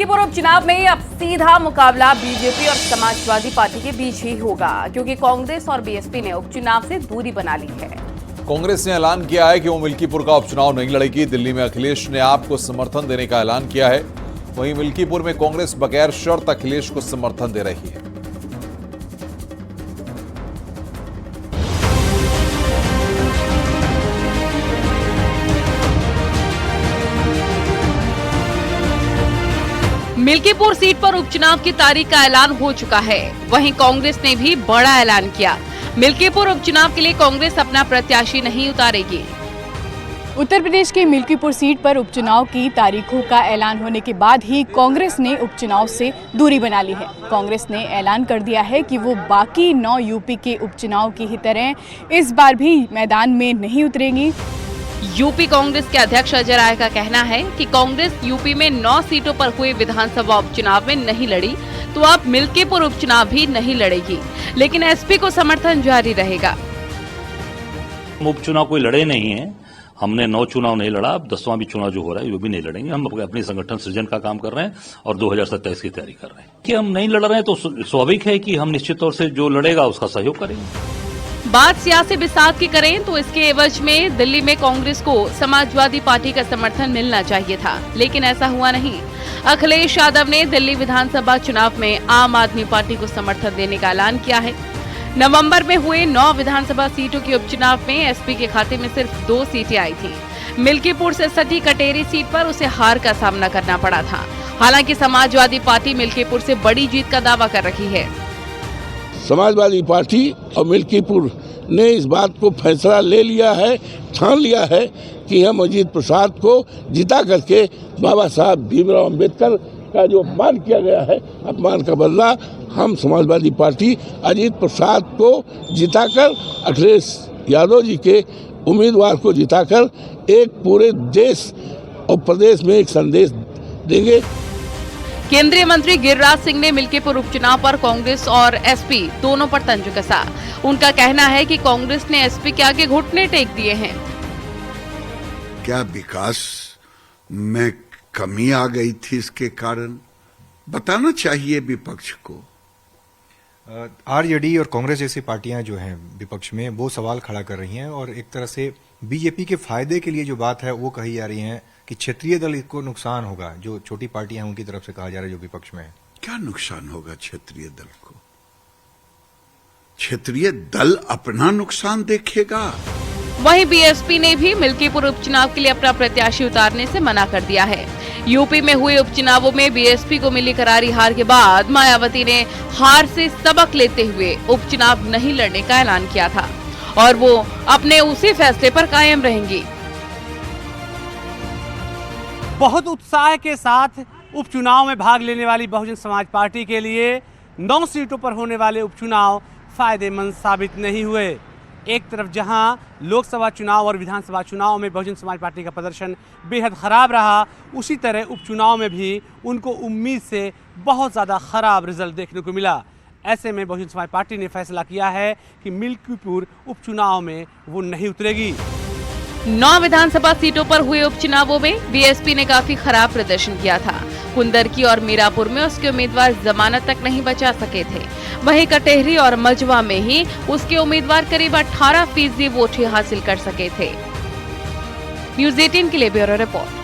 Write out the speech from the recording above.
मिल्कीपुर उपचुनाव में अब सीधा मुकाबला बीजेपी और समाजवादी पार्टी के बीच ही होगा, क्योंकि कांग्रेस और बीएसपी ने उपचुनाव से दूरी बना ली है। कांग्रेस ने ऐलान किया है कि वो मिल्कीपुर का उपचुनाव नहीं लड़ेगी। दिल्ली में अखिलेश ने आपको समर्थन देने का ऐलान किया है। वहीं मिल्कीपुर में कांग्रेस बगैर शर्त अखिलेश को समर्थन दे रही है। मिल्कीपुर सीट पर उपचुनाव की तारीख का ऐलान हो चुका है। वहीं कांग्रेस ने भी बड़ा ऐलान किया। मिल्कीपुर उपचुनाव के लिए कांग्रेस अपना प्रत्याशी नहीं उतारेगी। उत्तर प्रदेश के मिल्कीपुर सीट पर उपचुनाव की तारीखों का ऐलान होने के बाद ही कांग्रेस ने उपचुनाव से दूरी बना ली है। कांग्रेस ने ऐलान कर दिया है कि वो बाकी 9 यूपी के उपचुनाव की ही तरह इस बार भी मैदान में नहीं उतरेगी। यूपी कांग्रेस के अध्यक्ष अजय राय का कहना है कि कांग्रेस यूपी में 9 सीटों पर हुए विधानसभा उपचुनाव में नहीं lड़ी, तो अब मिल्कीपुर उपचुनाव भी नहीं लड़ेगी, लेकिन एसपी को समर्थन जारी रहेगा। उपचुनाव कोई लड़े नहीं है। हमने 9 चुनाव नहीं लड़ा, अब 10वां भी चुनाव जो हो रहा है वो भी नहीं लड़ेंगे। हम अपनी संगठन सृजन का काम कर रहे हैं और 2027 की तैयारी कर रहे हैं। कि हम नहीं लड़ रहे हैं तो स्वाभाविक है कि हम निश्चित तौर से जो लड़ेगा उसका सहयोग करेंगे। बात सियासी बिसात की करें तो इसके एवज में दिल्ली में कांग्रेस को समाजवादी पार्टी का समर्थन मिलना चाहिए था, लेकिन ऐसा हुआ नहीं। अखिलेश यादव ने दिल्ली विधानसभा चुनाव में आम आदमी पार्टी को समर्थन देने का ऐलान किया है। नवंबर में हुए 9 विधानसभा सीटों के उपचुनाव में एसपी के खाते में सिर्फ 2 सीटें आई थी। मिल्कीपुर से सटी कटेरी सीट पर उसे हार का सामना करना पड़ा था। हालांकि समाजवादी पार्टी मिल्कीपुर से बड़ी जीत का दावा कर रही है। समाजवादी पार्टी और मिल्कीपुर ने इस बात को फैसला ले लिया है, ठान लिया है कि हम अजीत प्रसाद को जिता करके बाबा साहब भीमराव अंबेडकर का जो अपमान किया गया है, अपमान का बदला हम समाजवादी पार्टी अजीत प्रसाद को जिताकर, अखिलेश यादव जी के उम्मीदवार को जिताकर एक पूरे देश और प्रदेश में एक संदेश देंगे। केंद्रीय मंत्री गिरिराज सिंह ने मिल्कीपुर उपचुनाव पर कांग्रेस और एसपी दोनों पर तंज कसा। उनका कहना है कि कांग्रेस ने एसपी के आगे घुटने टेक दिए हैं। क्या विकास में कमी आ गई थी? इसके कारण बताना चाहिए विपक्ष को। आरजेडी और कांग्रेस जैसी पार्टियां जो हैं विपक्ष में, वो सवाल खड़ा कर रही हैं और एक तरह से बीजेपी के फायदे के लिए जो बात है वो कही जा रही है कि क्षेत्रीय दल को नुकसान होगा। जो छोटी पार्टियां हैं उनकी तरफ से कहा जा रहा है जो विपक्ष में है। क्या नुकसान होगा क्षेत्रीय दल को? क्षेत्रीय दल अपना नुकसान देखेगा। वहीं बीएसपी ने भी मिल्कीपुर उपचुनाव के लिए अपना प्रत्याशी उतारने से मना कर दिया है। यूपी में हुए उपचुनावों में बीएसपी को मिली करारी हार के बाद मायावती ने हार से सबक लेते हुए उपचुनाव नहीं लड़ने का ऐलान किया था और वो अपने उसी फैसले पर कायम रहेंगी। बहुत उत्साह के साथ उपचुनाव में भाग लेने वाली बहुजन समाज पार्टी के लिए 9 सीटों पर होने वाले उपचुनाव फायदेमंद साबित नहीं हुए। एक तरफ जहां लोकसभा चुनाव और विधानसभा चुनाव में बहुजन समाज पार्टी का प्रदर्शन बेहद खराब रहा, उसी तरह उपचुनाव में भी उनको उम्मीद से बहुत ज़्यादा खराब रिजल्ट देखने को मिला। ऐसे में बहुजन समाज पार्टी ने फैसला किया है कि मिल्कीपुर उपचुनाव में वो नहीं उतरेगी। 9 विधानसभा सीटों पर हुए उपचुनावों में बीएसपी ने काफी खराब प्रदर्शन किया था। कुंदरकी और मीरापुर में उसके उम्मीदवार जमानत तक नहीं बचा सके थे। वहीं कटेहरी और मजवा में ही उसके उम्मीदवार करीब 18% वोट ही हासिल कर सके थे। न्यूज़ 18 के लिए ब्यूरो रिपोर्ट।